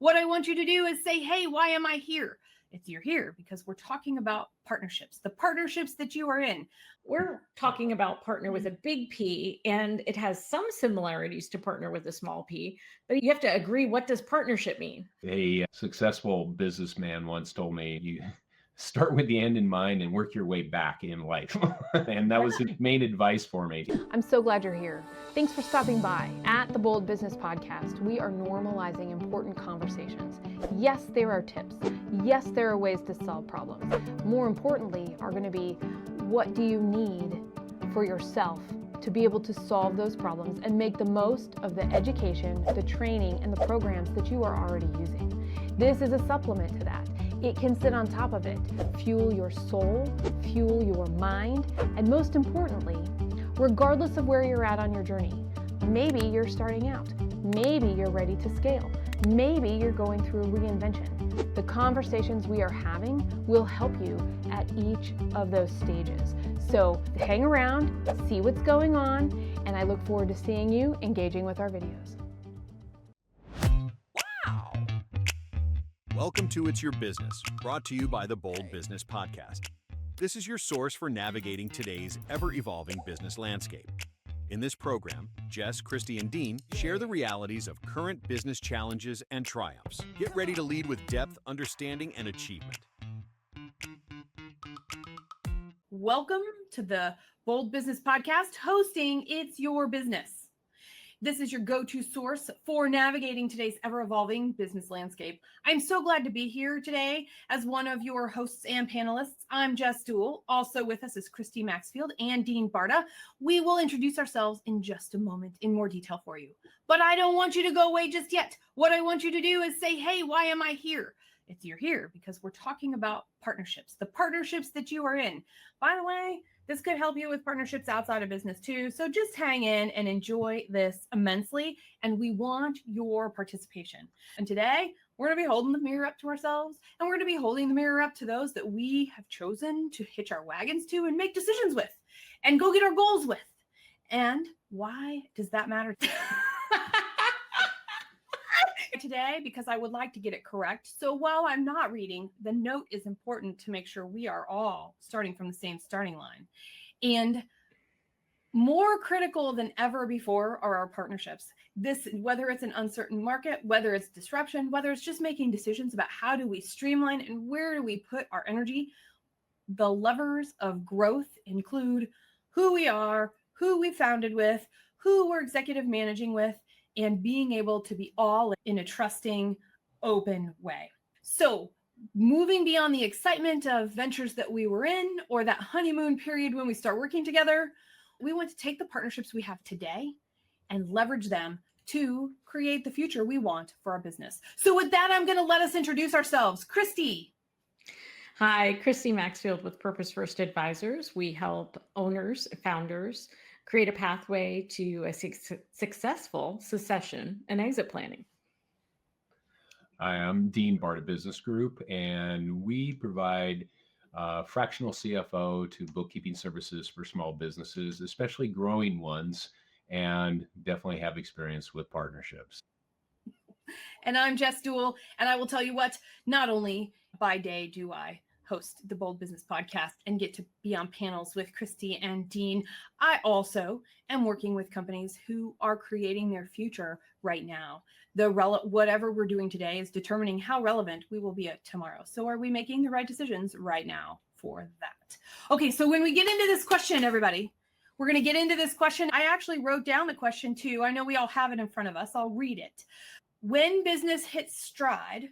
What I want you to do is say, hey, why am I here? You're here because we're talking about partnerships, the partnerships that you are in. We're talking about partner with a big P, and it has some similarities to partner with a small p, but you have to agree, what does partnership mean? A successful businessman once told me, you start with the end in mind and work your way back in life. And that was the main advice for me. I'm so glad you're here. Thanks for stopping by. At the Bold Business Podcast, we are normalizing important conversations. Yes, there are tips. Yes, there are ways to solve problems. More importantly, are going to be, what do you need for yourself to be able to solve those problems and make the most of the education, the training, and the programs that you are already using. This is a supplement to that. It can sit on top of it, fuel your soul, fuel your mind, and most importantly, regardless of where you're at on your journey, maybe you're starting out, maybe you're ready to scale, maybe you're going through a reinvention. The conversations we are having will help you at each of those stages. So hang around, see what's going on, and I look forward to seeing you engaging with our videos. Wow! Welcome to It's Your Business, brought to you by the Bold Business Podcast. This is your source for navigating today's ever-evolving business landscape. In this program, Jess, Christy, and Dean share the realities of current business challenges and triumphs. Get ready to lead with depth, understanding, and achievement. Welcome to the Bold Business Podcast, hosting It's Your Business. This is your go-to source for navigating today's ever-evolving business landscape. I'm so glad to be here today as one of your hosts and panelists. I'm Jess Dewell. Also with us is Christy Maxfield and Dean Barta. We will introduce ourselves in just a moment in more detail for you. But I don't want you to go away just yet. What I want you to do is say, hey, why am I here? You're here because we're talking about partnerships, the partnerships that you are in. By the way, this could help you with partnerships outside of business too. So just hang in and enjoy this immensely. And we want your participation. And today we're going to be holding the mirror up to ourselves, and we're going to be holding the mirror up to those that we have chosen to hitch our wagons to and make decisions with and go get our goals with. And why does that matter today? Because I would like to get it correct. So while I'm not reading, the note is important to make sure we are all starting from the same starting line. And more critical than ever before are our partnerships. This, whether it's an uncertain market, whether it's disruption, whether it's just making decisions about how do we streamline and where do we put our energy, the levers of growth include who we are, who we founded with, who we're executive managing with, and being able to be all in a trusting, open way. So moving beyond the excitement of ventures that we were in or that honeymoon period when we start working together, we want to take the partnerships we have today and leverage them to create the future we want for our business. So with that, I'm going to let us introduce ourselves. Christy. Hi, Christy Maxfield with Purpose First Advisors. We help owners, founders, create a pathway to a successful succession and exit planning. I am Dean Barta Business Group, and we provide fractional CFO to bookkeeping services for small businesses, especially growing ones, and definitely have experience with partnerships. And I'm Jess Dewell, and I will tell you what, not only by day do I host the Bold Business Podcast and get to be on panels with Christy and Dean, I also am working with companies who are creating their future right now. Whatever we're doing today is determining how relevant we will be at tomorrow. So are we making the right decisions right now for that? Okay, so when we get into this question, everybody, we're going to get into this question. I actually wrote down the question too. I know we all have it in front of us. I'll read it. When business hits stride,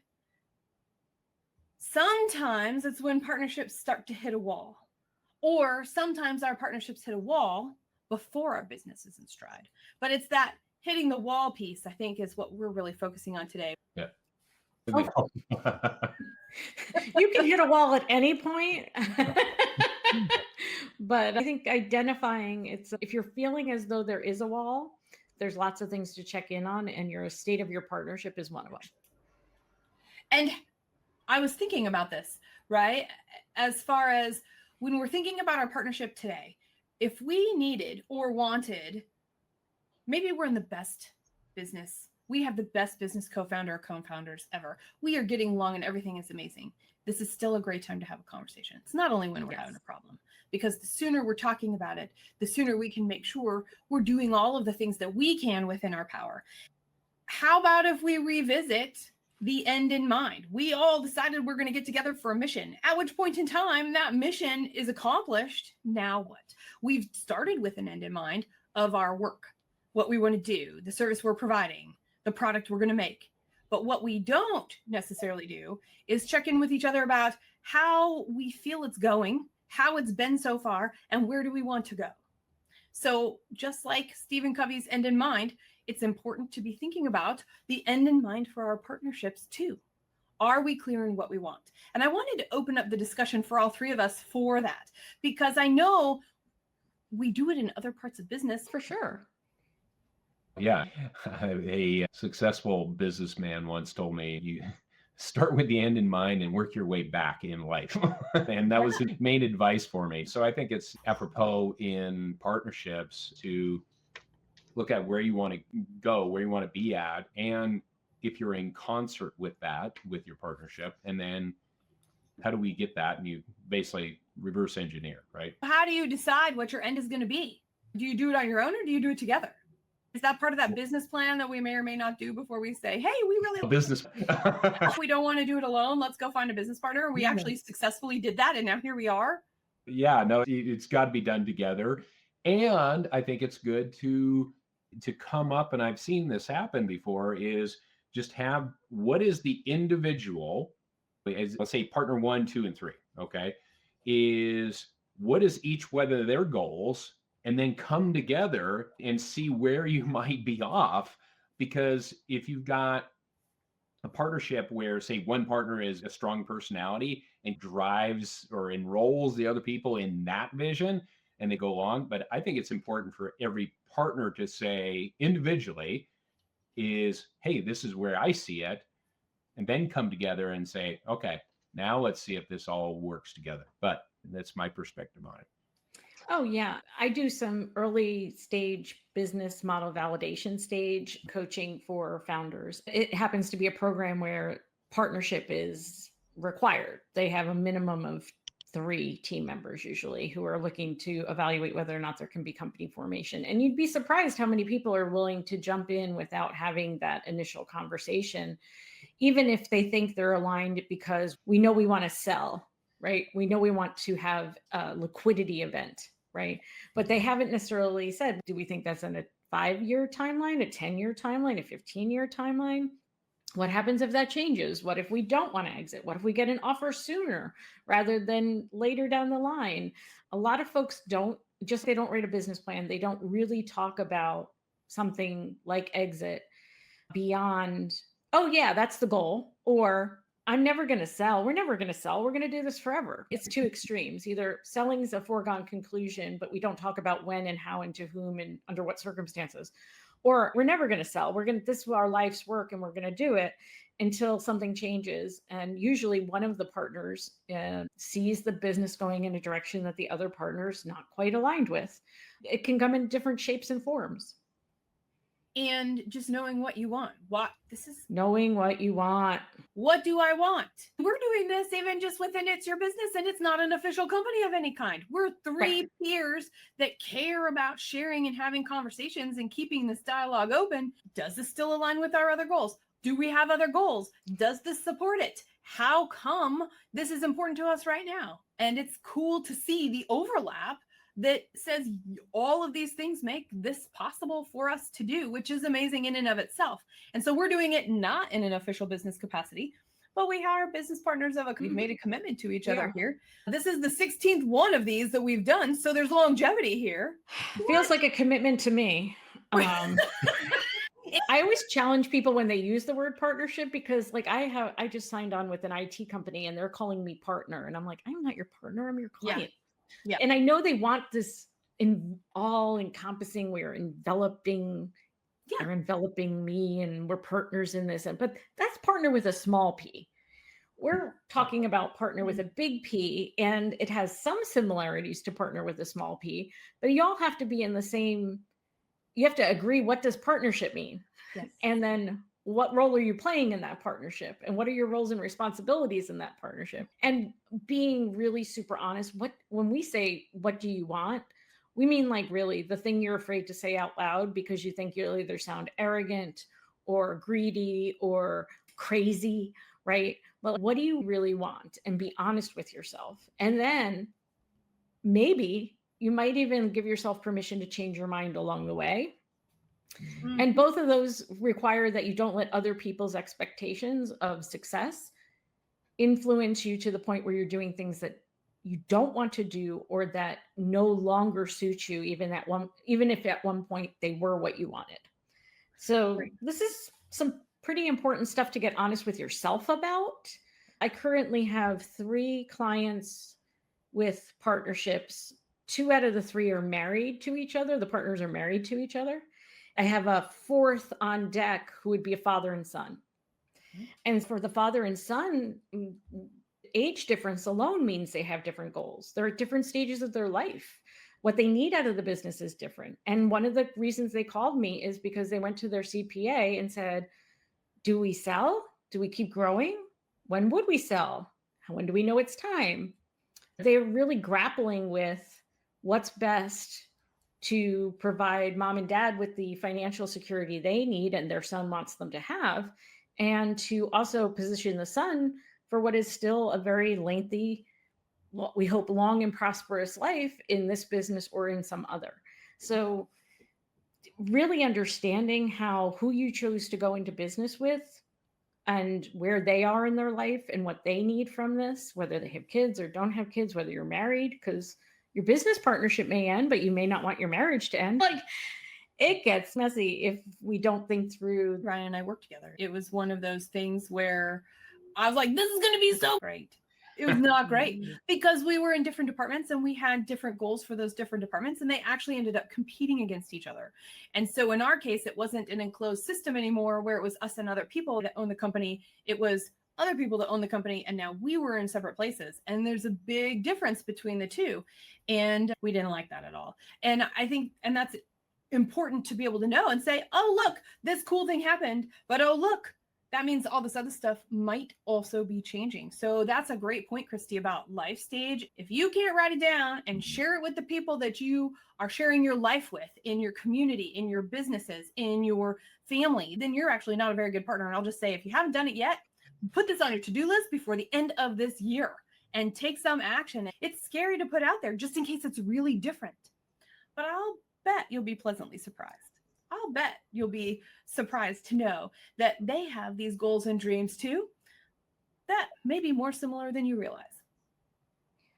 sometimes it's when partnerships start to hit a wall, or sometimes our partnerships hit a wall before our business is in stride. But it's that hitting the wall piece, I think, is what we're really focusing on today. Yeah. Oh. You can hit a wall at any point. But I think identifying if you're feeling as though there is a wall, there's lots of things to check in on, and your state of your partnership is one of them. And I was thinking about this, right? As far as when we're thinking about our partnership today, if we needed or wanted, maybe we're in the best business We have the best business co-founders ever. We are getting along and everything is amazing. This is still a great time to have a conversation. It's not only when we're having a problem, because the sooner we're talking about it, the sooner we can make sure we're doing all of the things that we can within our power. How about if we revisit the end in mind? We all decided we're going to get together for a mission, at which point in time that mission is accomplished. Now what? We've started with an end in mind of our work, what we want to do, the service we're providing, the product we're going to make. But what we don't necessarily do is check in with each other about how we feel it's going, how it's been so far, and where do we want to go. So just like Stephen Covey's end in mind, it's important to be thinking about the end in mind for our partnerships too. Are we clear in what we want? And I wanted to open up the discussion for all three of us for that, because I know we do it in other parts of business. For sure. Yeah. A successful businessman once told me, you start with the end in mind and work your way back in life. And that was the main advice for me. So I think it's apropos in partnerships to look at where you want to go, where you want to be at, and if you're in concert with that, with your partnership, and then how do we get that? And you basically reverse engineer, right? How do you decide what your end is going to be? Do you do it on your own or do you do it together? Is that part of that business plan that we may or may not do before we say, hey, we really business. we don't want to do it alone. Let's go find a business partner. We actually successfully did that. And now here we are. Yeah, no, it's got to be done together. And I think it's good to come up, and I've seen this happen before, is just have what is the individual, as let's say partner 1, 2, and 3, okay, is what is each, whether their goals, and then come together and see where you might be off. Because if you've got a partnership where, say, one partner is a strong personality and drives or enrolls the other people in that vision and they go along, but I think it's important for every partner to say individually is, hey, this is where I see it, and then come together and say, okay, now let's see if this all works together. But that's my perspective on it. Oh, yeah. I do some early stage business model validation stage coaching for founders. It happens to be a program where partnership is required. They have a minimum of 3 team members usually who are looking to evaluate whether or not there can be company formation. And you'd be surprised how many people are willing to jump in without having that initial conversation, even if they think they're aligned, because we know we want to sell, right? We know we want to have a liquidity event, right? But they haven't necessarily said, do we think that's in a 5-year timeline, a 10-year timeline, a 15-year timeline? What happens if that changes? What if we don't want to exit? What if we get an offer sooner rather than later down the line? A lot of folks they don't write a business plan. They don't really talk about something like exit beyond, oh yeah, that's the goal. Or I'm never going to sell. We're never going to sell. We're going to do this forever. It's two extremes. Either selling is a foregone conclusion, but we don't talk about when and how and to whom and under what circumstances. Or we're never going to sell. This is our life's work and we're going to do it until something changes. And usually one of the partners sees the business going in a direction that the other partner's not quite aligned with. It can come in different shapes and forms. And just knowing what you want. Knowing what you want. What do I want? We're doing this even just within It's Your Business, and it's not an official company of any kind. We're 3 peers that care about sharing and having conversations and keeping this dialogue open. Does this still align with our other goals? Do we have other goals? Does this support it? How come this is important to us right now? And it's cool to see the overlap that says all of these things make this possible for us to do, which is amazing in and of itself. And so we're doing it not in an official business capacity, but we are business partners we've made a commitment to each other here. This is the 16th one of these that we've done. So there's longevity here. It feels like a commitment to me. I always challenge people when they use the word partnership, because like I just signed on with an IT company and they're calling me partner. And I'm like, I'm not your partner, I'm your client. Yeah. And I know they want this all encompassing, they're enveloping me and we're partners in this. But that's partner with a small p. We're talking about partner with a big P, and it has some similarities to partner with a small p, but you all have to be in the same, you have to agree, what does partnership mean? Yes. And then what role are you playing in that partnership? And what are your roles and responsibilities in that partnership? And being really super honest, when we say, what do you want? We mean like really the thing you're afraid to say out loud because you think you'll either sound arrogant or greedy or crazy, right? But what do you really want? And be honest with yourself. And then maybe you might even give yourself permission to change your mind along the way. And both of those require that you don't let other people's expectations of success influence you to the point where you're doing things that you don't want to do or that no longer suit you, even if at one point they were what you wanted. So this is some pretty important stuff to get honest with yourself about. I currently have 3 clients with partnerships. 2 out of the 3 are married to each other. The partners are married to each other. I have a 4th on deck who would be a father and son. And for the father and son, age difference alone means they have different goals. They're at different stages of their life. What they need out of the business is different. And one of the reasons they called me is because they went to their CPA and said, do we sell? Do we keep growing? When would we sell? When do we know it's time? They're really grappling with what's best to provide mom and dad with the financial security they need and their son wants them to have, and to also position the son for what is still a very lengthy, what we hope long and prosperous life in this business or in some other. So really understanding who you chose to go into business with and where they are in their life and what they need from this, whether they have kids or don't have kids, whether you're married, because your business partnership may end, but you may not want your marriage to end. Like, it gets messy if we don't think through. Ryan and I worked together. It was one of those things where I was like, this is going to be so great. It was not great because we were in different departments and we had different goals for those different departments, and they actually ended up competing against each other. And so in our case, it wasn't an enclosed system anymore where it was us and other people that own the company. It was other people that own the company, and now we were in separate places. And there's a big difference between the two. And we didn't like that at all. And I think, and that's important to be able to know and say, oh, look, this cool thing happened, but oh, look, that means all this other stuff might also be changing. So that's a great point, Christy, about life stage. If you can't write it down and share it with the people that you are sharing your life with in your community, in your businesses, in your family, then you're actually not a very good partner. And I'll just say, if you haven't done it yet, put this on your to-do list before the end of this year and take some action. It's scary to put out there just in case it's really different, but I'll bet you'll be pleasantly surprised. I'll bet you'll be surprised to know that they have these goals and dreams too that may be more similar than you realize.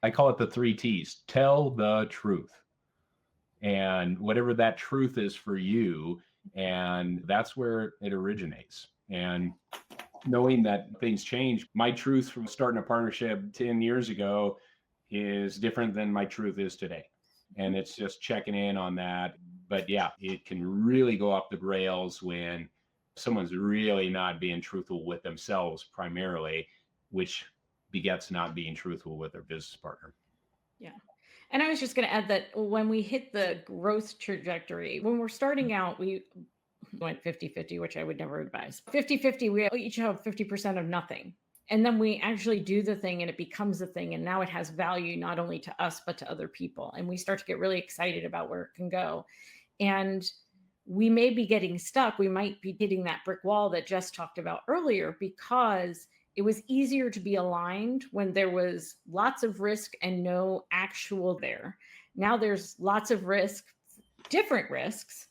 I call it the 3 T's. Tell the truth. And whatever that truth is for you, and that's where it originates. And knowing that things change, my truth from starting a partnership 10 years ago is different than my truth is today. And it's just checking in on that. But yeah, it can really go off the rails when someone's really not being truthful with themselves primarily, which begets not being truthful with their business partner. Yeah. And I was just going to add that when we hit the growth trajectory, when we're starting out, we went 50-50, which I would never advise. 50-50, we each have 50% of nothing. And then we actually do the thing and it becomes a thing. And now it has value, not only to us, but to other people. And we start to get really excited about where it can go. And we may be getting stuck. We might be hitting that brick wall that Jess talked about earlier, because it was easier to be aligned when there was lots of risk and no actual there. Now there's lots of risk, different risks,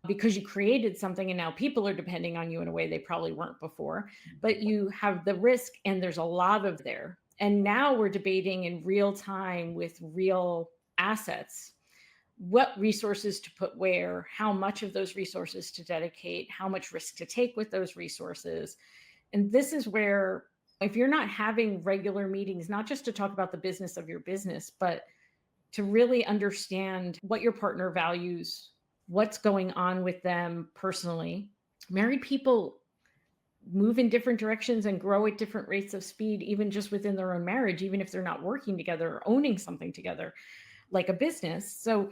because you created something and now people are depending on you in a way they probably weren't before. But you have the risk and there's a lot of there. And now we're debating in real time with real assets what resources to put where, how much of those resources to dedicate, how much risk to take with those resources. And this is where, if you're not having regular meetings, not just to talk about the business of your business, but to really understand what your partner values, what's going on with them personally. Married people move in different directions and grow at different rates of speed, even just within their own marriage, even if they're not working together or owning something together, like a business. So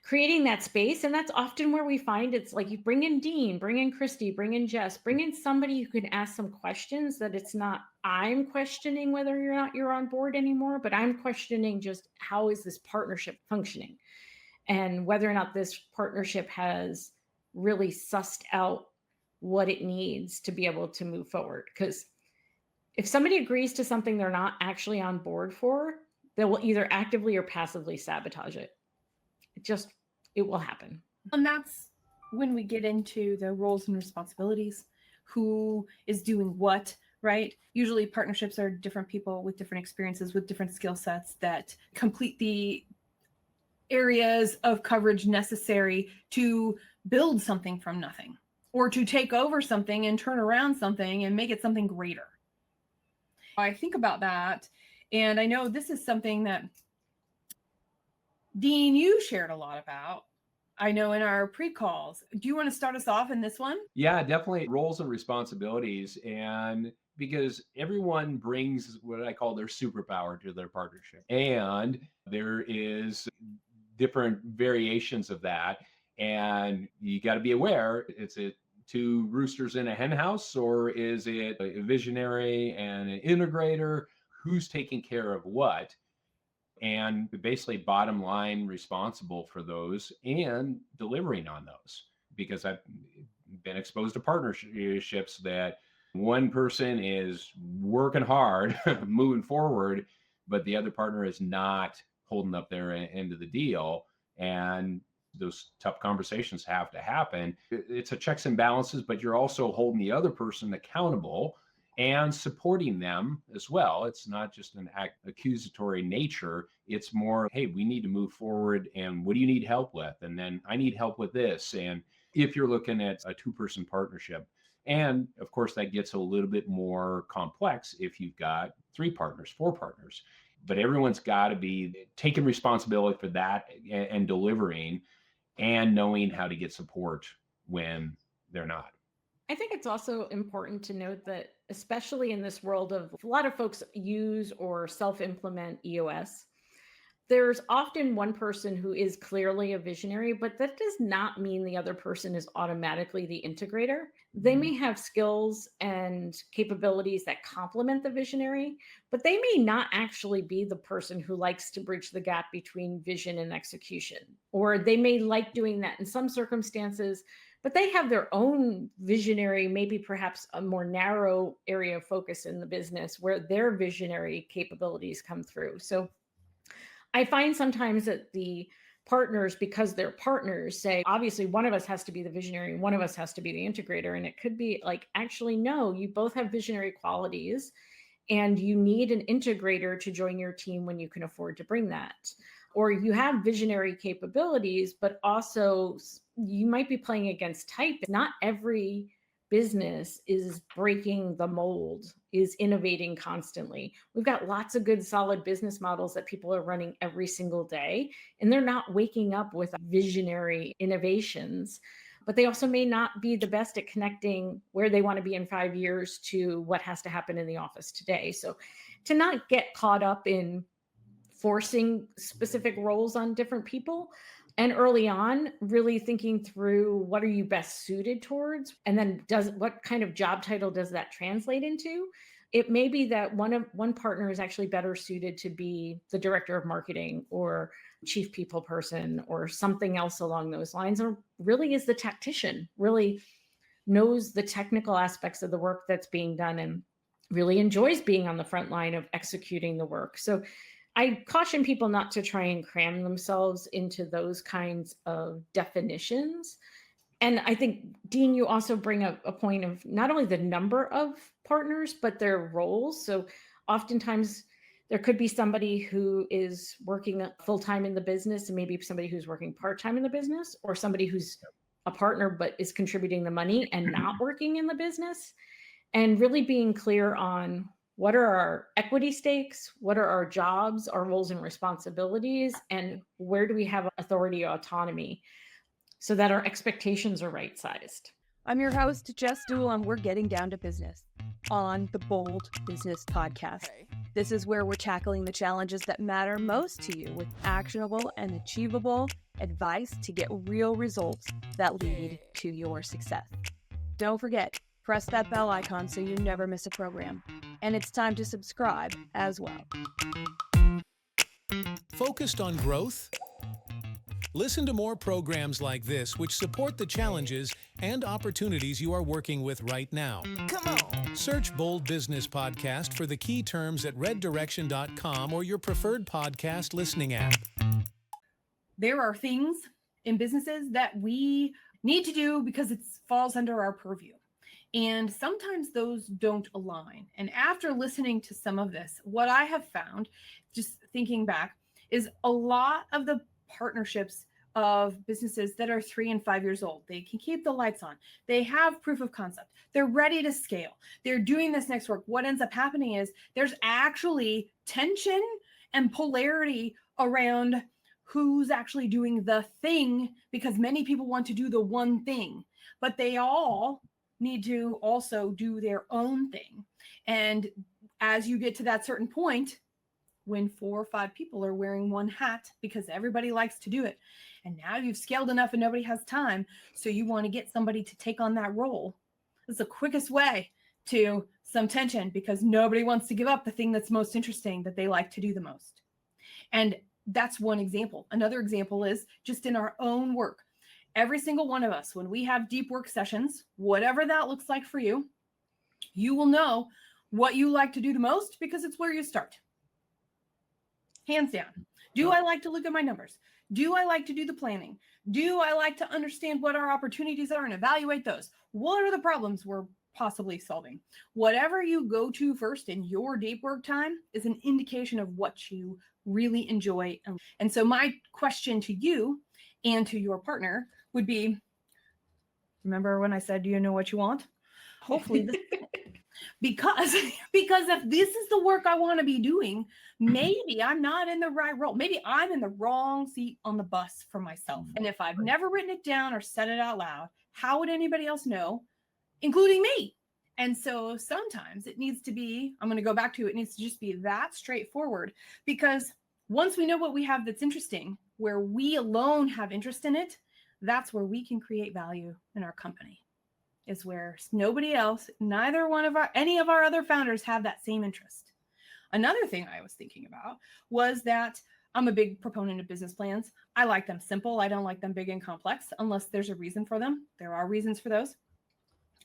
creating that space. And that's often where we find it's like you bring in Dean, bring in Christy, bring in Jess, bring in somebody who can ask some questions that it's not I'm questioning whether you're on board anymore, but I'm questioning just how is this partnership functioning and whether or not this partnership has really sussed out what it needs to be able to move forward. Because if somebody agrees to something they're not actually on board for, they will either actively or passively sabotage it. It will happen. And that's when we get into the roles and responsibilities, who is doing what, right? Usually partnerships are different people with different experiences, with different skill sets that complete the areas of coverage necessary to build something from nothing, or to take over something and turn around something and make it something greater. I think about that, and I know this is something that Dean, you shared a lot about, I know, in our pre-calls. Do you want to start us off in this one? Yeah, definitely roles and responsibilities. And because everyone brings what I call their superpower to their partnership. And there is different variations of that. And you got to be aware, is it two roosters in a hen house, or is it a visionary and an integrator? Who's taking care of what? And basically bottom line responsible for those and delivering on those, because I've been exposed to partnerships that one person is working hard moving forward, but the other partner is not holding up their end of the deal. And those tough conversations have to happen. It's a checks and balances, but you're also holding the other person accountable and supporting them as well. It's not just an accusatory nature. It's more, hey, we need to move forward, and what do you need help with? And then I need help with this. And if you're looking at a two-person partnership, and of course that gets a little bit more complex if you've got 3 partners, 4 partners, but everyone's got to be taking responsibility for that and delivering, and knowing how to get support when they're not. I think it's also important to note that, especially in this world of a lot of folks use or self-implement EOS, there's often one person who is clearly a visionary, but that does not mean the other person is automatically the integrator. They may have skills and capabilities that complement the visionary, but they may not actually be the person who likes to bridge the gap between vision and execution. Or they may like doing that in some circumstances, but they have their own visionary, maybe perhaps a more narrow area of focus in the business where their visionary capabilities come through. So I find sometimes that the partners, because they're partners, say, obviously one of us has to be the visionary, one of us has to be the integrator. And it could be like, actually, no, you both have visionary qualities and you need an integrator to join your team when you can afford to bring that. Or you have visionary capabilities, but also you might be playing against type. Not every business is breaking the mold, is innovating constantly. We've got lots of good, solid business models that people are running every single day, and they're not waking up with visionary innovations, but they also may not be the best at connecting where they want to be in 5 years to what has to happen in the office today. So to not get caught up in forcing specific roles on different people, and early on really thinking through what are you best suited towards, and then what kind of job title does that translate into. It may be that one partner is actually better suited to be the director of marketing or chief people person or something else along those lines, or really is the tactician, really knows the technical aspects of the work that's being done and really enjoys being on the front line of executing the work. So I caution people not to try and cram themselves into those kinds of definitions. And I think, Dean, you also bring up a point of not only the number of partners, but their roles. So oftentimes there could be somebody who is working full-time in the business and maybe somebody who's working part-time in the business, or somebody who's a partner but is contributing the money and not working in the business. And really being clear on what are our equity stakes, what are our jobs, our roles and responsibilities, and where do we have authority or autonomy so that our expectations are right-sized. I'm your host, Jess Dewell, and we're getting down to business on the Bold Business Podcast. This is where we're tackling the challenges that matter most to you with actionable and achievable advice to get real results that lead to your success. Don't forget, press that bell icon so you never miss a program. And it's time to subscribe as well. Focused on growth? Listen to more programs like this which support the challenges and opportunities you are working with right now. Come on! Search Bold Business Podcast for the key terms at reddirection.com or your preferred podcast listening app. There are things in businesses that we need to do because it falls under our purview. And sometimes those don't align. And after listening to some of this, what I have found, just thinking back, is a lot of the partnerships of businesses that are 3 and 5 years old. They can keep the lights on. They have proof of concept. They're ready to scale. They're doing this next work. What ends up happening is there's actually tension and polarity around who's actually doing the thing, because many people want to do the one thing, but they all need to also do their own thing. And as you get to that certain point, when 4 or 5 people are wearing one hat because everybody likes to do it, and now you've scaled enough and nobody has time, so you want to get somebody to take on that role. It's the quickest way to some tension because nobody wants to give up the thing that's most interesting, that they like to do the most. And that's one example. Another example is just in our own work. Every single one of us, when we have deep work sessions, whatever that looks like for you, you will know what you like to do the most because it's where you start. Hands down. Do I like to look at my numbers? Do I like to do the planning? Do I like to understand what our opportunities are and evaluate those? What are the problems we're possibly solving? Whatever you go to first in your deep work time is an indication of what you really enjoy. And so my question to you and to your partner would be, remember when I said, do you know what you want? Hopefully this because if this is the work I want to be doing, maybe I'm not in the right role. Maybe I'm in the wrong seat on the bus for myself. And if I've never written it down or said it out loud, how would anybody else know, including me? And so sometimes it needs to be, I'm going to go back to it needs to just be that straightforward, because once we know what we have that's interesting, where we alone have interest in it, that's where we can create value in our company. Is where nobody else, any of our other founders have that same interest. Another thing I was thinking about was that I'm a big proponent of business plans. I like them simple. I don't like them big and complex unless there's a reason for them. There are reasons for those.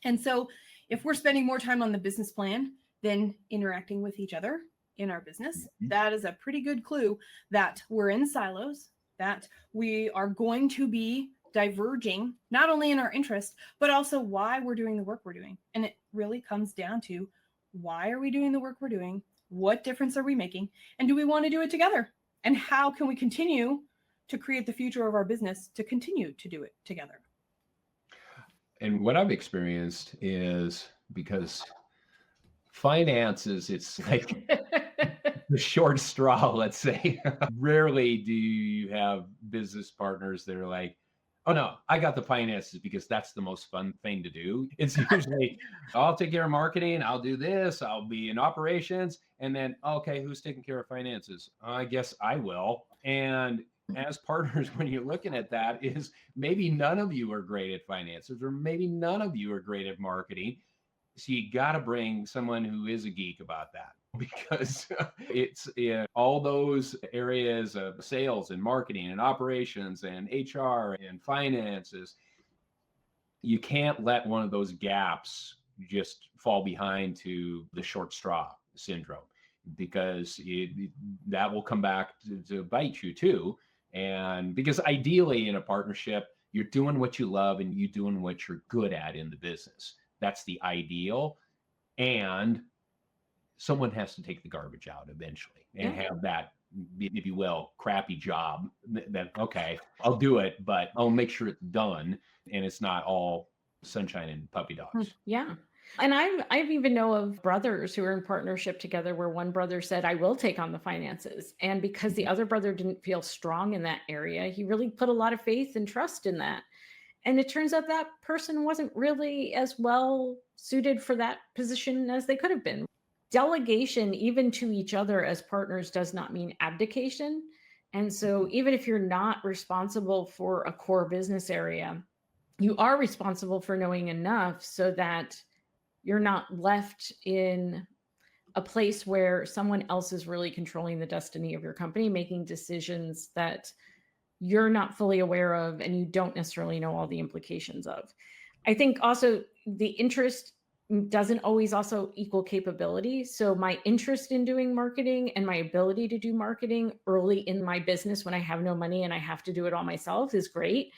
And so if we're spending more time on the business plan than interacting with each other in our business, that is a pretty good clue that we're in silos, that we are going to be diverging, not only in our interest, but also why we're doing the work we're doing. And it really comes down to, why are we doing the work we're doing? What difference are we making? And do we want to do it together? And how can we continue to create the future of our business to continue to do it together? And what I've experienced is, because finances, it's like the short straw, let's say. Rarely do you have business partners that are like, oh no, I got the finances because that's the most fun thing to do. It's usually, I'll take care of marketing, I'll do this, I'll be in operations, and then, okay, who's taking care of finances? I guess I will. And as partners, when you're looking at that, is maybe none of you are great at finances, or maybe none of you are great at marketing. So you got to bring someone who is a geek about that, because it's in all those areas of sales and marketing and operations and HR and finances. You can't let one of those gaps just fall behind to the short straw syndrome, because that will come back to bite you too. And because ideally in a partnership, you're doing what you love and you're doing what you're good at in the business. That's the ideal. And someone has to take the garbage out eventually and have that, if you will, crappy job that, okay, I'll do it, but I'll make sure it's done and it's not all sunshine and puppy dogs. Yeah. And I've even know of brothers who are in partnership together where one brother said, I will take on the finances. And because the other brother didn't feel strong in that area, he really put a lot of faith and trust in that. And it turns out that person wasn't really as well suited for that position as they could have been. delegation, even to each other as partners, does not mean abdication. And so even if you're not responsible for a core business area, you are responsible for knowing enough so that you're not left in a place where someone else is really controlling the destiny of your company, making decisions that you're not fully aware of and you don't necessarily know all the implications of. I think also the interest doesn't always also equal capability. So my interest in doing marketing and my ability to do marketing early in my business when I have no money and I have to do it all myself is great.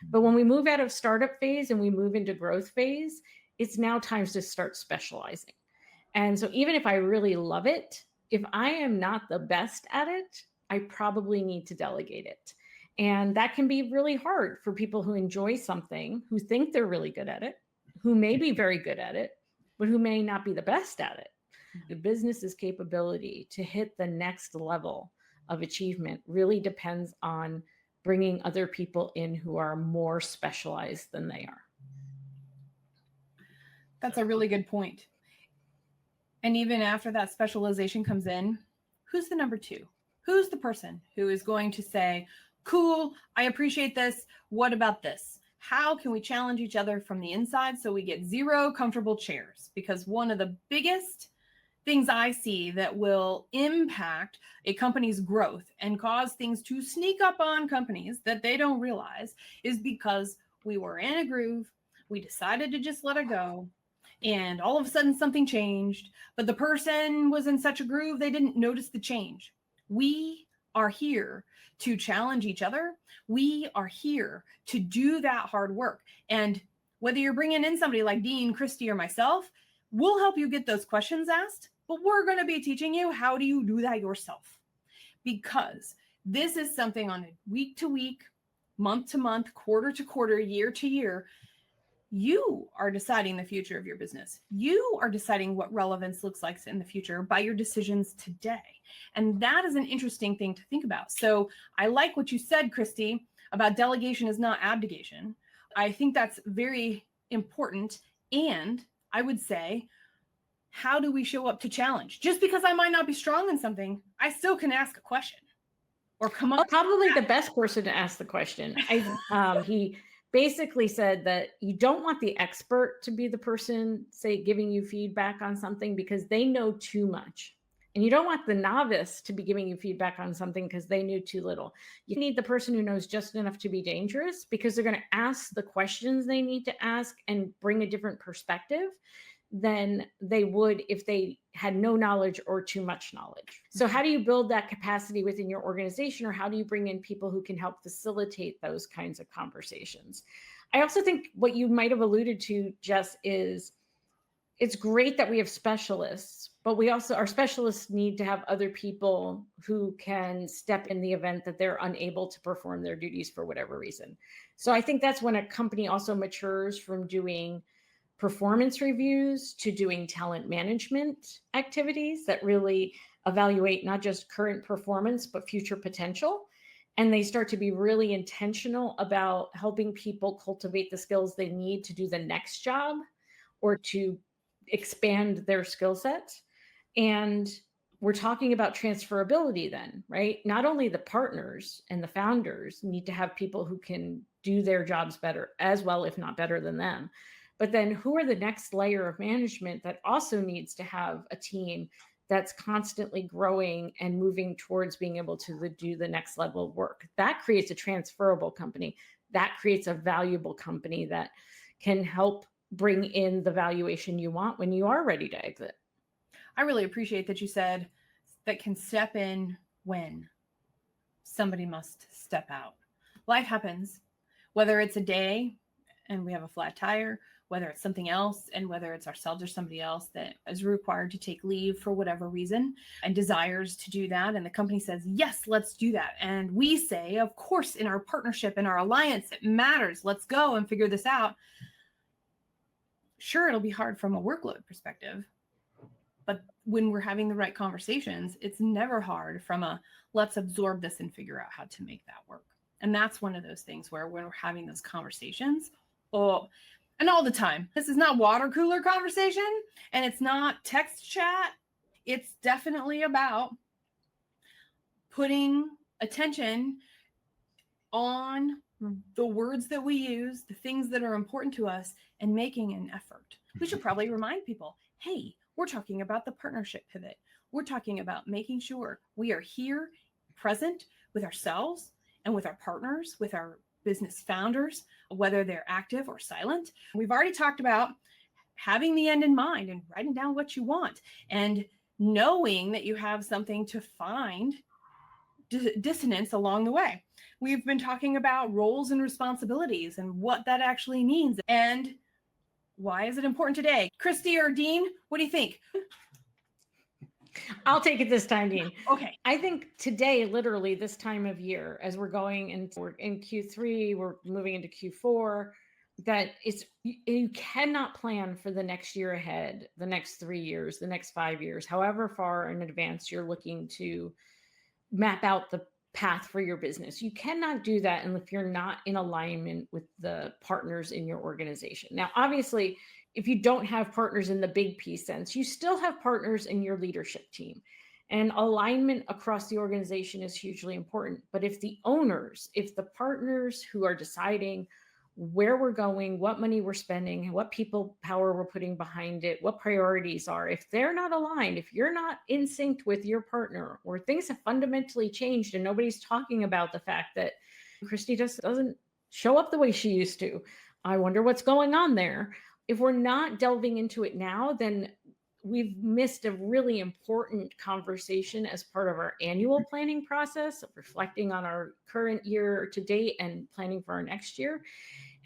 But when we move out of startup phase and we move into growth phase, it's now time to start specializing. And so even if I really love it, if I am not the best at it, I probably need to delegate it. And that can be really hard for people who enjoy something, who think they're really good at it, who may be very good at it, but who may not be the best at it. The business's capability to hit the next level of achievement really depends on bringing other people in who are more specialized than they are. That's a really good point. And even after that specialization comes in, who's the number two? Who's the person who is going to say, cool, I appreciate this. What about this? How can we challenge each other from the inside so we get zero comfortable chairs? Because one of the biggest things I see that will impact a company's growth and cause things to sneak up on companies that they don't realize is because we were in a groove, we decided to just let it go, and all of a sudden something changed, but the person was in such a groove they didn't notice the change. We are here to challenge each other. We are here to do that hard work. And whether you're bringing in somebody like Dean, Christy, or myself, we'll help you get those questions asked, but we're going to be teaching you how do you do that yourself. Because this is something on a week to week, month to month, quarter to quarter, year to year. You are deciding the future of your business. You are deciding what relevance looks like in the future by your decisions today. And that is an interesting thing to think about. So I like what you said, Christy, about delegation is not abdication. I think that's very important. And I would say, how do we show up to challenge? Just because I might not be strong in something, I still can ask a question or come up. Probably the best person to ask the question. He basically said that you don't want the expert to be the person, say, giving you feedback on something because they know too much. And you don't want the novice to be giving you feedback on something because they knew too little. You need the person who knows just enough to be dangerous because they're going to ask the questions they need to ask and bring a different perspective than they would if they had no knowledge or too much knowledge. So how do you build that capacity within your organization, or how do you bring in people who can help facilitate those kinds of conversations? I also think what you might have alluded to, Jess, is it's great that we have specialists, but our specialists need to have other people who can step in the event that they're unable to perform their duties for whatever reason. So I think that's when a company also matures from doing performance reviews to doing talent management activities that really evaluate not just current performance, but future potential. And they start to be really intentional about helping people cultivate the skills they need to do the next job or to expand their skill set. And we're talking about transferability then, right? Not only the partners and the founders need to have people who can do their jobs better as well, if not better than them. But then who are the next layer of management that also needs to have a team that's constantly growing and moving towards being able to do the next level of work? That creates a transferable company. That creates a valuable company that can help bring in the valuation you want when you are ready to exit. I really appreciate that you said that can step in when somebody must step out. Life happens, whether it's a day and we have a flat tire, whether it's something else, and whether it's ourselves or somebody else that is required to take leave for whatever reason and desires to do that. And the company says, yes, let's do that. And we say, of course, in our partnership, in our alliance, it matters. Let's go and figure this out. Sure, it'll be hard from a workload perspective, but when we're having the right conversations, it's never hard from a let's absorb this and figure out how to make that work. And that's one of those things where when we're having those conversations, and all the time, this is not water cooler conversation and it's not text chat It's definitely about putting attention on the words that we use, the things that are important to us, and making an effort. We should probably remind people, hey, we're talking about the partnership pivot. We're talking about making sure we are here, present with ourselves and with our partners, with our business founders, whether they're active or silent. We've already talked about having the end in mind and writing down what you want and knowing that you have something to find dissonance along the way. We've been talking about roles and responsibilities and what that actually means and why is it important today. Christy or Dean, what do you think? I'll take it this time, Dean. Okay. I think today, literally this time of year, as we're going into we're in Q3, we're moving into Q4, that you cannot plan for the next year ahead, the next 3 years, the next 5 years, however far in advance you're looking to map out the path for your business. You cannot do that if you're not in alignment with the partners in your organization. Now, obviously, if you don't have partners in the big P sense, you still have partners in your leadership team. And alignment across the organization is hugely important. But if the owners, if the partners who are deciding where we're going, what money we're spending, what people power we're putting behind it, what priorities are, if they're not aligned, if you're not in sync with your partner, or things have fundamentally changed and nobody's talking about the fact that Christy just doesn't show up the way she used to, I wonder what's going on there. If we're not delving into it now, then we've missed a really important conversation as part of our annual planning process, reflecting on our current year to date and planning for our next year.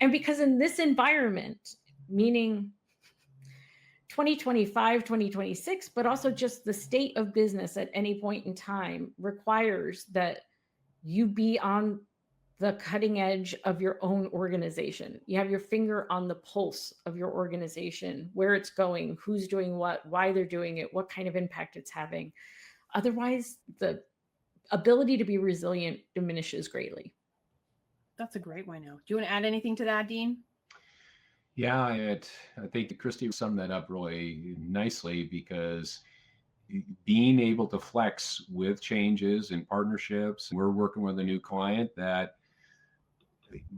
And because in this environment, meaning 2025, 2026, but also just the state of business at any point in time requires that you be on the cutting edge of your own organization. You have your finger on the pulse of your organization, where it's going, who's doing what, why they're doing it, what kind of impact it's having. Otherwise, the ability to be resilient diminishes greatly. That's a great one. Now, do you want to add anything to that, Dean? Yeah, I think Christy summed that up really nicely, because being able to flex with changes and partnerships. We're working with a new client that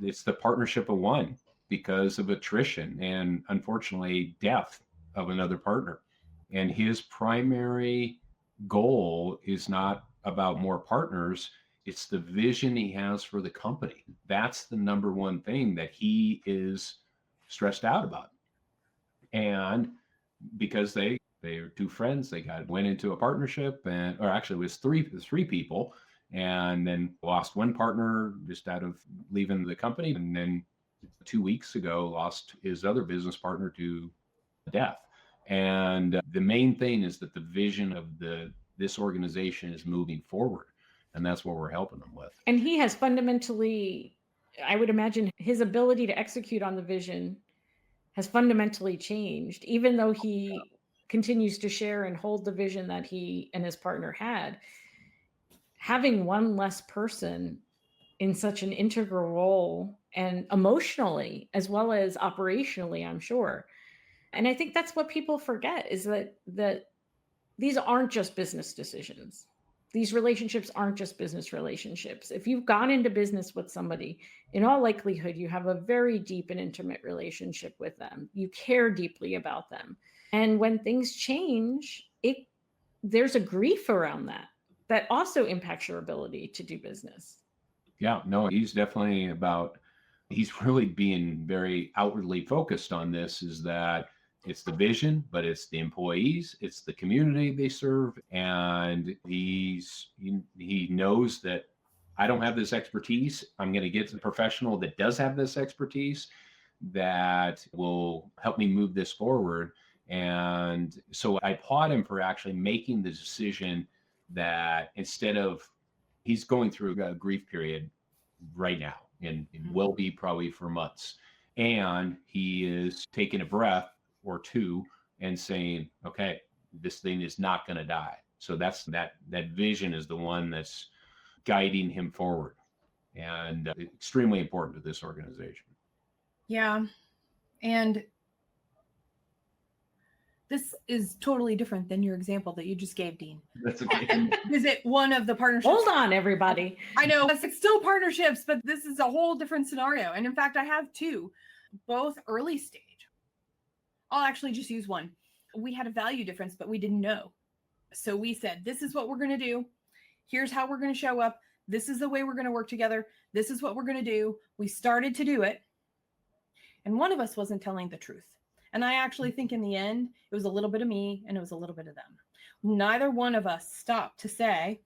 it's the partnership of one because of attrition and unfortunately death of another partner. And his primary goal is not about more partners. It's the vision he has for the company. That's the number one thing that he is stressed out about. And because they were two friends, went into a partnership, or actually it was three people, and then lost one partner just out of leaving the company. And then 2 weeks ago, lost his other business partner to death. And the main thing is that the vision of this organization is moving forward. And that's what we're helping them with. And he has fundamentally, I would imagine his ability to execute on the vision has fundamentally changed, even though he continues to share and hold the vision that he and his partner had. Having one less person in such an integral role, and emotionally as well as operationally, I'm sure. And I think that's what people forget, is that these aren't just business decisions. These relationships aren't just business relationships. If you've gone into business with somebody, in all likelihood, you have a very deep and intimate relationship with them. You care deeply about them. And when things change, there's a grief around that also impacts your ability to do business. Yeah, no, he's really being very outwardly focused on this, is that it's the vision, but it's the employees, it's the community they serve. And he knows that I don't have this expertise. I'm going to get to the professional that does have this expertise that will help me move this forward. And so I applaud him for actually making the decision that instead of, he's going through a grief period right now, and it will be probably for months. And he is taking a breath or two and saying, okay, this thing is not going to die. So that's that vision is the one that's guiding him forward, and extremely important to this organization. Yeah. And This is totally different than your example that you just gave, Dean. That's okay. And is it one of the partnerships? Hold on, everybody. I know it's still partnerships, but this is a whole different scenario. And in fact, I have two, both early stage. I'll actually just use one. We had a value difference, but we didn't know. So we said, this is what we're going to do. Here's how we're going to show up. This is the way we're going to work together. This is what we're going to do. We started to do it. And one of us wasn't telling the truth. And I actually think in the end, it was a little bit of me and it was a little bit of them. Neither one of us stopped to say,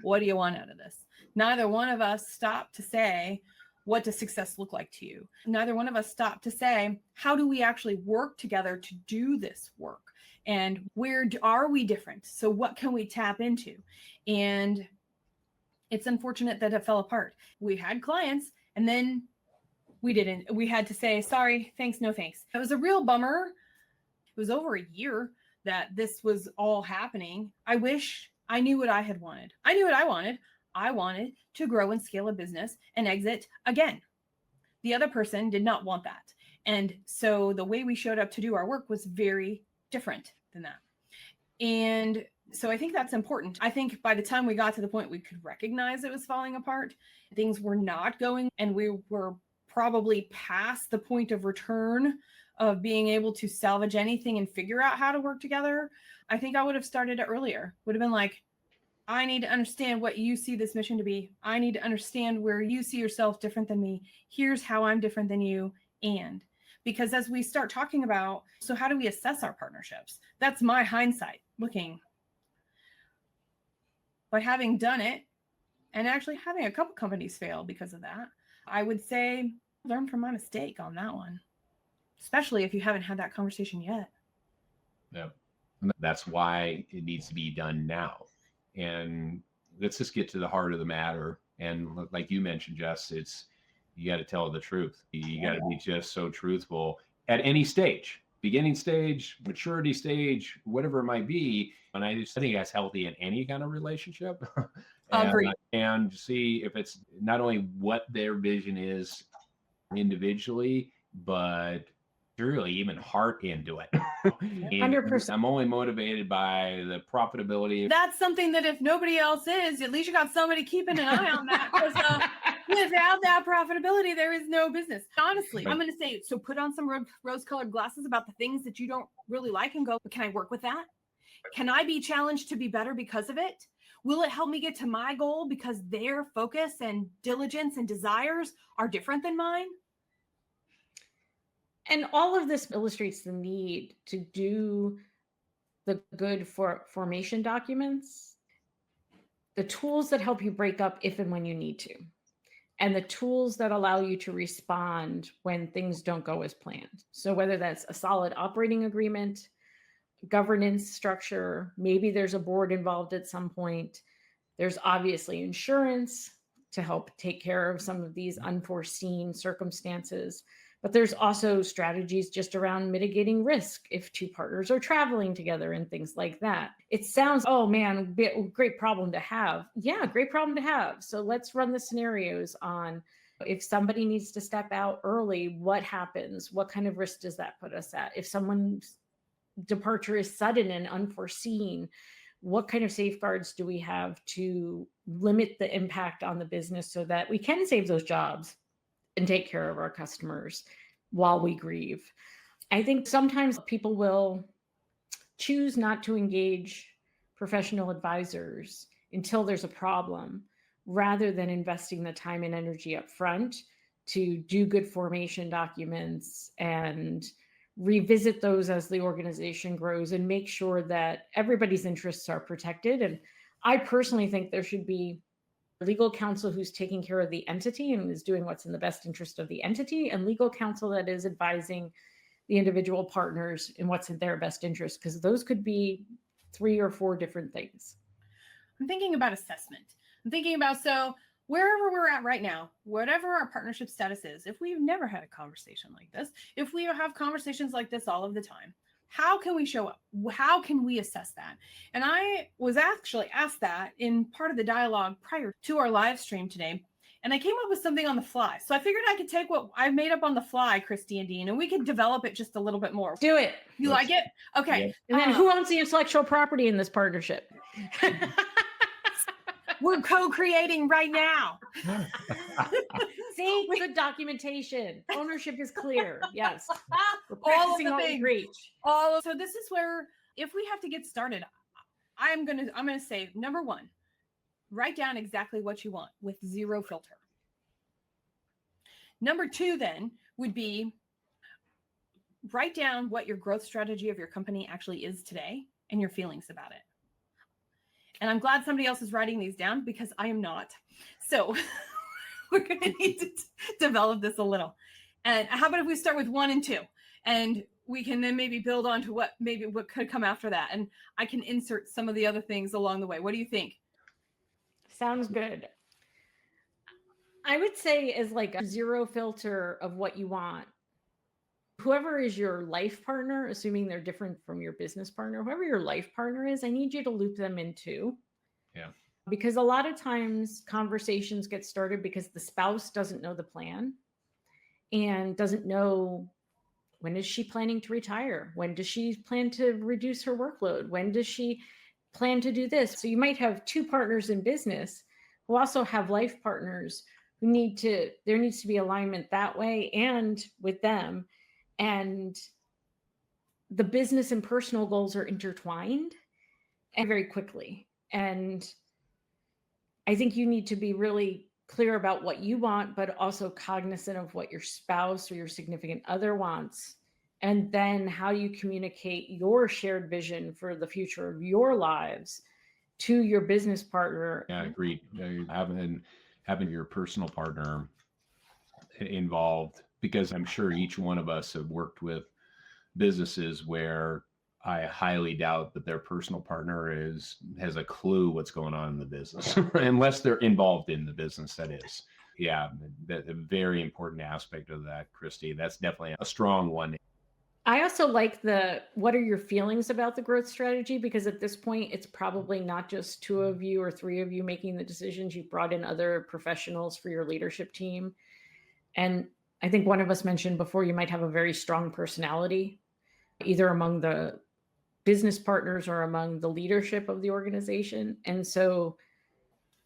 what do you want out of this? Neither one of us stopped to say, what does success look like to you? Neither one of us stopped to say, how do we actually work together to do this work? And where are we different? So what can we tap into? And it's unfortunate that it fell apart. We had clients and then we didn't. We had to say, sorry, thanks, no thanks. It was a real bummer. It was over a year that this was all happening. I wish I knew what I had wanted. I knew what I wanted. I wanted to grow and scale a business and exit again. The other person did not want that. And so the way we showed up to do our work was very different than that. And so I think that's important. I think by the time we got to the point we could recognize it was falling apart, things were not going, and we were probably past the point of return of being able to salvage anything and figure out how to work together. I think I would have started it earlier. Would have been like, I need to understand what you see this mission to be. I need to understand where you see yourself different than me. Here's how I'm different than you. And because as we start talking about, so how do we assess our partnerships? That's my hindsight looking. But having done it and actually having a couple companies fail because of that, I would say learn from my mistake on that one, especially if you haven't had that conversation yet. Yeah. That's why it needs to be done now. And let's just get to the heart of the matter. And like you mentioned, Jess, you got to tell the truth. You got to be just so truthful at any stage, beginning stage, maturity stage, whatever it might be. And I think that's healthy in any kind of relationship. Agreed. And see if it's not only what their vision is individually, but really even heart into it. 100%. I'm only motivated by the profitability. That's something that if nobody else is, at least you got somebody keeping an eye on that. Because without that profitability, there is no business. Honestly, I'm going to say, so put on some rose-colored glasses about the things that you don't really like and go, can I work with that? Can I be challenged to be better because of it? Will it help me get to my goal because their focus and diligence and desires are different than mine? And all of this illustrates the need to do the good formation documents, the tools that help you break up if and when you need to, and the tools that allow you to respond when things don't go as planned. So whether that's a solid operating agreement, governance structure, maybe there's a board involved at some point. There's obviously insurance to help take care of some of these unforeseen circumstances. But there's also strategies just around mitigating risk if two partners are traveling together and things like that. It sounds, oh man, great problem to have. Yeah, great problem to have. So let's run the scenarios on if somebody needs to step out early, what happens? What kind of risk does that put us at? If someone's departure is sudden and unforeseen, what kind of safeguards do we have to limit the impact on the business so that we can save those jobs and take care of our customers while we grieve? I think sometimes people will choose not to engage professional advisors until there's a problem, rather than investing the time and energy up front to do good formation documents and revisit those as the organization grows and make sure that everybody's interests are protected. And I personally think there should be legal counsel who's taking care of the entity and is doing what's in the best interest of the entity, and legal counsel that is advising the individual partners in what's in their best interest, because those could be 3 or 4 different things. I'm thinking about assessment. I'm thinking about, so wherever we're at right now, whatever our partnership status is, if we've never had a conversation like this, if we have conversations like this all of the time, how can we show up? How can we assess that? And I was actually asked that in part of the dialogue prior to our live stream today. And I came up with something on the fly. So I figured I could take what I made up on the fly, Christy and Dean, and we could develop it just a little bit more. Do it. You like it? Okay. Yep. And then who owns the intellectual property in this partnership? We're co-creating right now. See, good documentation. Ownership is clear. Yes. We're All of practicing the what we things. preach. So this is where, if we have to get started, I'm gonna say, number one, write down exactly what you want with zero filter. Number two then would be write down what your growth strategy of your company actually is today and your feelings about it. And I'm glad somebody else is writing these down because I am not. So we're going to need to develop this a little. And how about if we start with 1 and 2, and we can then maybe build on to what could come after that. And I can insert some of the other things along the way. What do you think? Sounds good. I would say is like a zero filter of what you want. Whoever is your life partner, assuming they're different from your business partner, whoever your life partner is, I need you to loop them in too. Yeah. Because a lot of times conversations get started because the spouse doesn't know the plan and doesn't know, when is she planning to retire? When does she plan to reduce her workload? When does she plan to do this? So you might have two partners in business who also have life partners who there needs to be alignment that way and with them. And the business and personal goals are intertwined and very quickly. And I think you need to be really clear about what you want, but also cognizant of what your spouse or your significant other wants. And then how you communicate your shared vision for the future of your lives to your business partner. Yeah, agreed. Having your personal partner involved, because I'm sure each one of us have worked with businesses where I highly doubt that their personal partner has a clue what's going on in the business, unless they're involved in the business, that is. Yeah, a very important aspect of that, Christy. That's definitely a strong one. I also like what are your feelings about the growth strategy? Because at this point, it's probably not just 2 of you or 3 of you making the decisions. You've brought in other professionals for your leadership team. And I think one of us mentioned before, you might have a very strong personality, either among the business partners or among the leadership of the organization. And so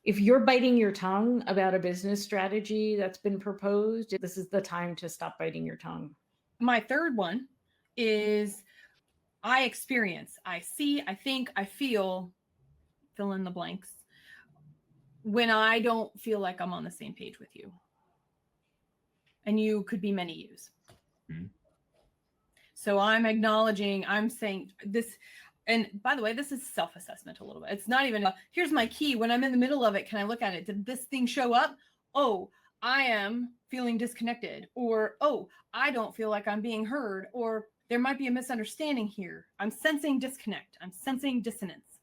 if you're biting your tongue about a business strategy that's been proposed, this is the time to stop biting your tongue. My third one is I experience, I see, I think, I feel, fill in the blanks, when I don't feel like I'm on the same page with you. And you could be many yous. Mm-hmm. So I'm acknowledging, I'm saying this, and by the way, this is self-assessment a little bit. It's not even, here's my key. When I'm in the middle of it, can I look at it? Did this thing show up? Oh, I am feeling disconnected. Or, oh, I don't feel like I'm being heard. Or there might be a misunderstanding here. I'm sensing disconnect. I'm sensing dissonance.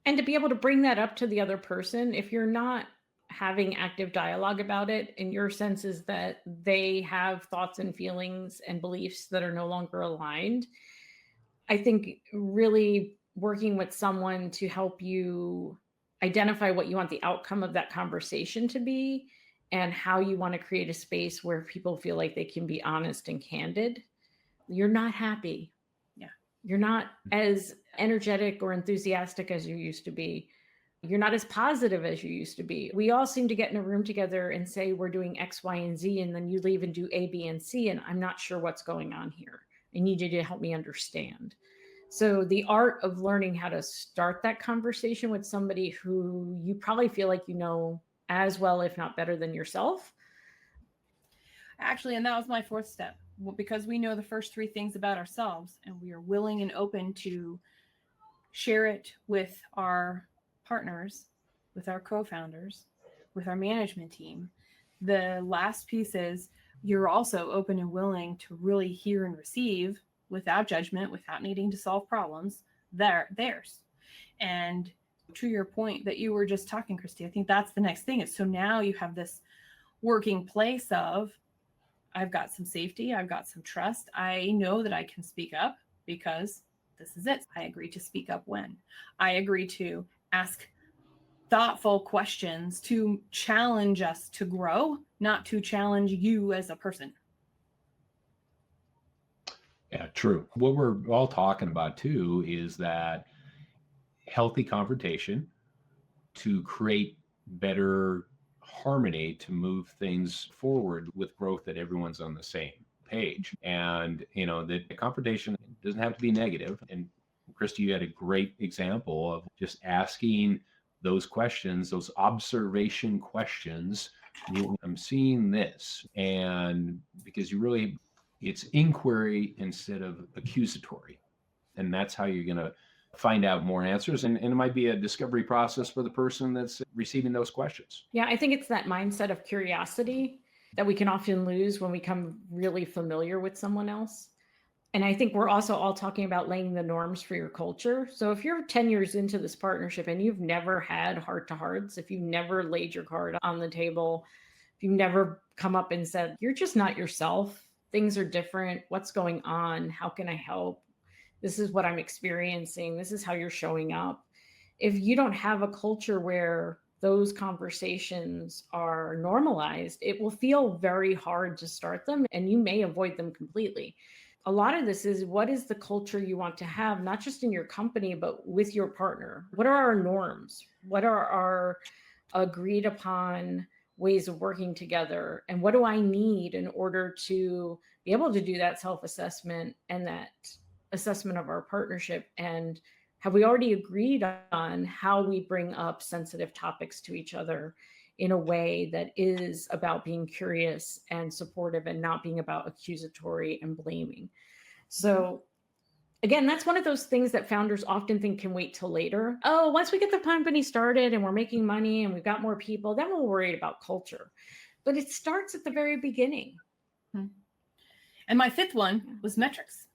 And to be able to bring that up to the other person, if you're not having active dialogue about it, and your sense is that they have thoughts and feelings and beliefs that are no longer aligned, I think really working with someone to help you identify what you want the outcome of that conversation to be and how you want to create a space where people feel like they can be honest and candid. You're not happy. Yeah. You're not as energetic or enthusiastic as you used to be. You're not as positive as you used to be. We all seem to get in a room together and say, we're doing X, Y, and Z, and then you leave and do A, B, and C, and I'm not sure what's going on here. I need you to help me understand. So the art of learning how to start that conversation with somebody who you probably feel like you know as well, if not better than yourself. Actually, and that was my 4th step. Well, because we know the first 3 things about ourselves, and we are willing and open to share it with our partners, with our co-founders, with our management team. The last piece is you're also open and willing to really hear and receive without judgment, without needing to solve problems, theirs. And to your point that you were just talking, Christy, I think that's the next thing. Is so now you have this working place of, I've got some safety, I've got some trust. I know that I can speak up because this is it. I agree to speak up when. I agree to ask thoughtful questions to challenge us to grow, not to challenge you as a person. Yeah, true. What we're all talking about too is that healthy confrontation to create better harmony to move things forward with growth, that everyone's on the same page. And, the confrontation doesn't have to be negative. And Christy, you had a great example of just asking those questions, those observation questions. I'm seeing this. And because it's inquiry instead of accusatory. And that's how you're going to find out more answers. And it might be a discovery process for the person that's receiving those questions. Yeah, I think it's that mindset of curiosity that we can often lose when we become really familiar with someone else. And I think we're also all talking about laying the norms for your culture. So if you're 10 years into this partnership and you've never had heart-to-hearts, if you've never laid your card on the table, if you've never come up and said, you're just not yourself, things are different, what's going on, how can I help? This is what I'm experiencing. This is how you're showing up. If you don't have a culture where those conversations are normalized, it will feel very hard to start them, and you may avoid them completely. A lot of this is, what is the culture you want to have, not just in your company, but with your partner? What are our norms? What are our agreed upon ways of working together? And what do I need in order to be able to do that self-assessment and that assessment of our partnership? And have we already agreed on how we bring up sensitive topics to each other in a way that is about being curious and supportive and not being about accusatory and blaming? So again, that's one of those things that founders often think can wait till later. Oh, once we get the company started and we're making money and we've got more people, then we'll worry about culture. But it starts at the very beginning. And my fifth one was metrics.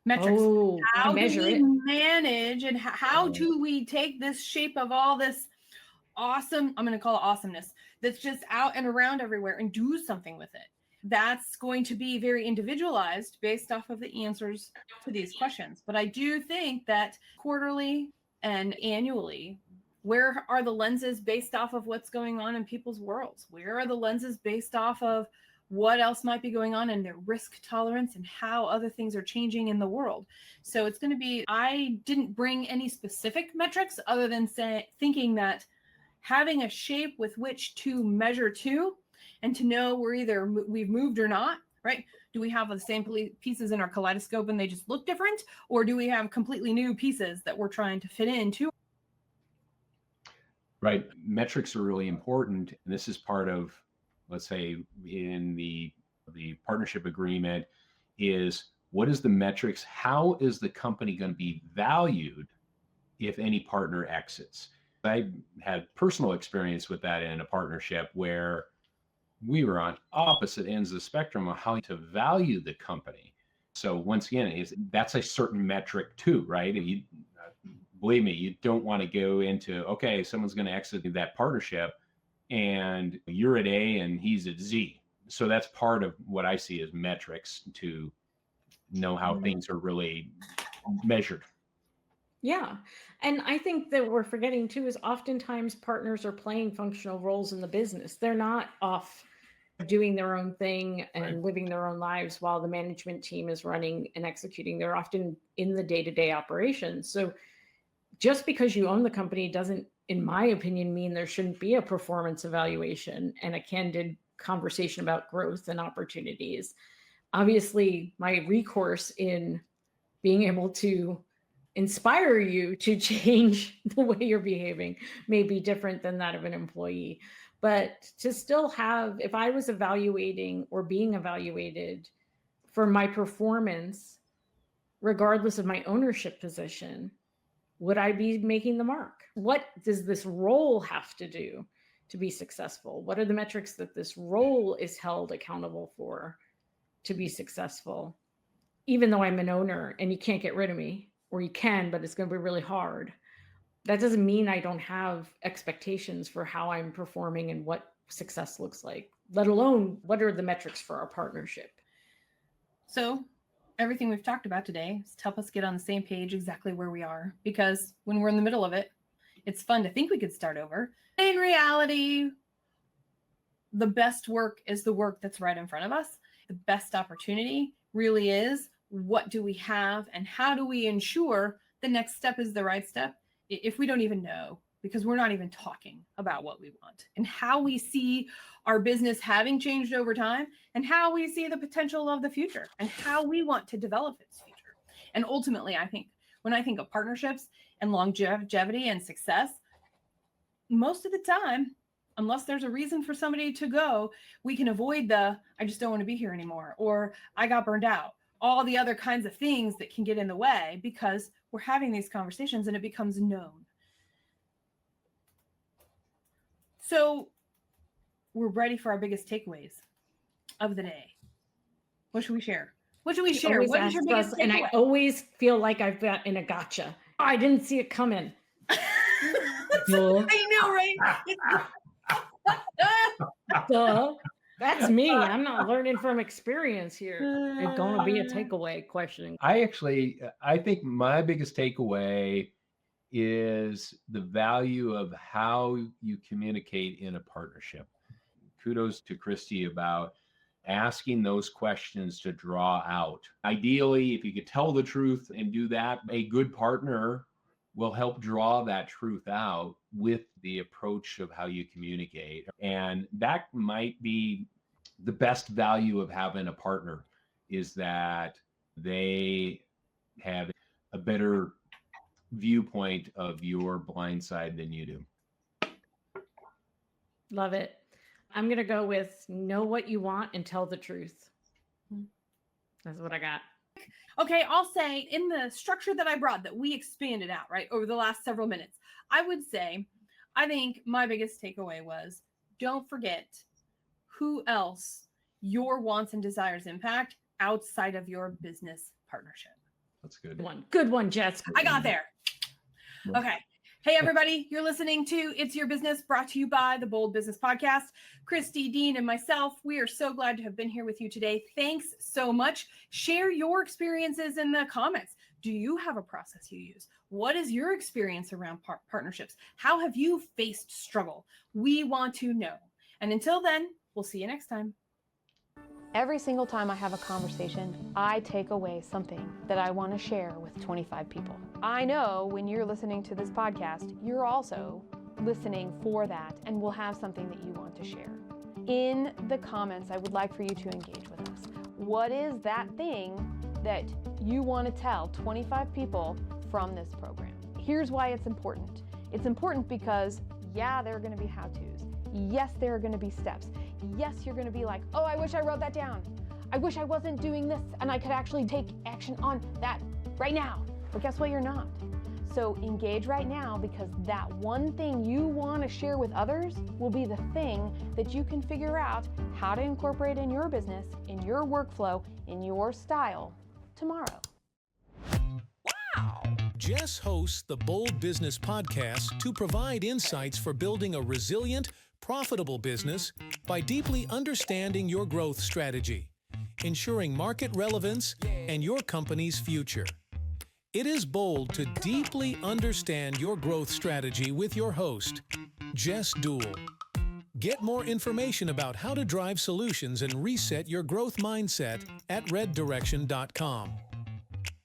Metrics. Oh, how do measure we it. manage, and how do we take this shape of all this awesome, I'm going to call it awesomeness, that's just out and around everywhere, and do something with it? That's going to be very individualized based off of the answers to these questions. But I do think that quarterly and annually, where are the lenses based off of what's going on in people's worlds? Where are the lenses based off of what else might be going on in their risk tolerance and how other things are changing in the world? So it's going to be, I didn't bring any specific metrics other than thinking that having a shape with which to measure to, and to know we've moved or not, right? Do we have the same pieces in our kaleidoscope and they just look different? Or do we have completely new pieces that we're trying to fit into? Right. Metrics are really important. And this is part of, let's say, in the partnership agreement, is what is the metrics? How is the company going to be valued if any partner exits? I had personal experience with that in a partnership where we were on opposite ends of the spectrum of how to value the company. So once again, that's a certain metric too, right? And believe me, you don't want to go into, okay, someone's going to exit that partnership and you're at A and he's at Z. So that's part of what I see as metrics, to know how things are really measured. Yeah. And I think that we're forgetting too is oftentimes partners are playing functional roles in the business. They're not off doing their own thing and living their own lives while the management team is running and executing. They're often in the day-to-day operations. So just because you own the company doesn't, in my opinion, mean there shouldn't be a performance evaluation and a candid conversation about growth and opportunities. Obviously, my recourse in being able to inspire you to change the way you're behaving may be different than that of an employee. But to still have, if I was evaluating or being evaluated for my performance, regardless of my ownership position, would I be making the mark? What does this role have to do to be successful? What are the metrics that this role is held accountable for to be successful? Even though I'm an owner and you can't get rid of me, or you can, but it's going to be really hard. That doesn't mean I don't have expectations for how I'm performing and what success looks like, let alone what are the metrics for our partnership. So everything we've talked about today is to help us get on the same page exactly where we are, because when we're in the middle of it, It's fun to think we could start over. In reality, the best work is the work that's right in front of us. The best opportunity really is, what do we have and how do we ensure the next step is the right step if we don't even know, because we're not even talking about what we want and how we see our business having changed over time and how we see the potential of the future and how we want to develop its future. And ultimately, I think when I think of partnerships and longevity and success, most of the time, unless there's a reason for somebody to go, we can avoid the, I just don't want to be here anymore, or I got burned out, all the other kinds of things that can get in the way, because we're having these conversations and it becomes known. So we're ready for our biggest takeaways of the day. What should we share? What should we share? What is your biggest takeaway? And I always feel like I've got in a gotcha. I didn't see it coming. I know, right? Duh. That's me. I'm not learning from experience here. It's going to be a takeaway question. I think my biggest takeaway is the value of how you communicate in a partnership. Kudos to Christy about asking those questions to draw out. Ideally, if you could tell the truth and do that, a good partner will help draw that truth out with the approach of how you communicate. And that might be the best value of having a partner, is that they have a better viewpoint of your blind side than you do. Love it. I'm going to go with know what you want and tell the truth. That's what I got. Okay, I'll say in the structure that I brought that we expanded out, right, over the last several minutes, I would say, I think my biggest takeaway was, don't forget who else your wants and desires impact outside of your business partnership. That's good. Good one, Jess. I got there. Okay. Hey, everybody, you're listening to It's Your Business, brought to you by the Bold Business Podcast. Christy, Dean, and myself, we are so glad to have been here with you today. Thanks so much. Share your experiences in the comments. Do you have a process you use? What is your experience around partnerships? How have you faced struggle? We want to know. And until then, we'll see you next time. Every single time I have a conversation, I take away something that I want to share with 25 people. I know when you're listening to this podcast, you're also listening for that and will have something that you want to share. In the comments, I would like for you to engage with us. What is that thing that you want to tell 25 people from this program? Here's why it's important. It's important because, yeah, there are going to be how-tos. Yes, there are going to be steps. Yes, you're going to be like, oh, I wish I wrote that down. I wish I wasn't doing this and I could actually take action on that right now. But guess what? You're not. So engage right now, because that one thing you want to share with others will be the thing that you can figure out how to incorporate in your business, in your workflow, in your style tomorrow. Wow! Jess hosts the Bold Business Podcast to provide insights for building a resilient, profitable business by deeply understanding your growth strategy, ensuring market relevance, and your company's future. It is bold to deeply understand your growth strategy with your host, Jess Dewell. Get more information about how to drive solutions and reset your growth mindset at reddirection.com.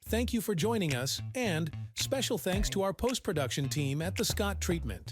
Thank you for joining us, and special thanks to our post-production team at The Scott Treatment.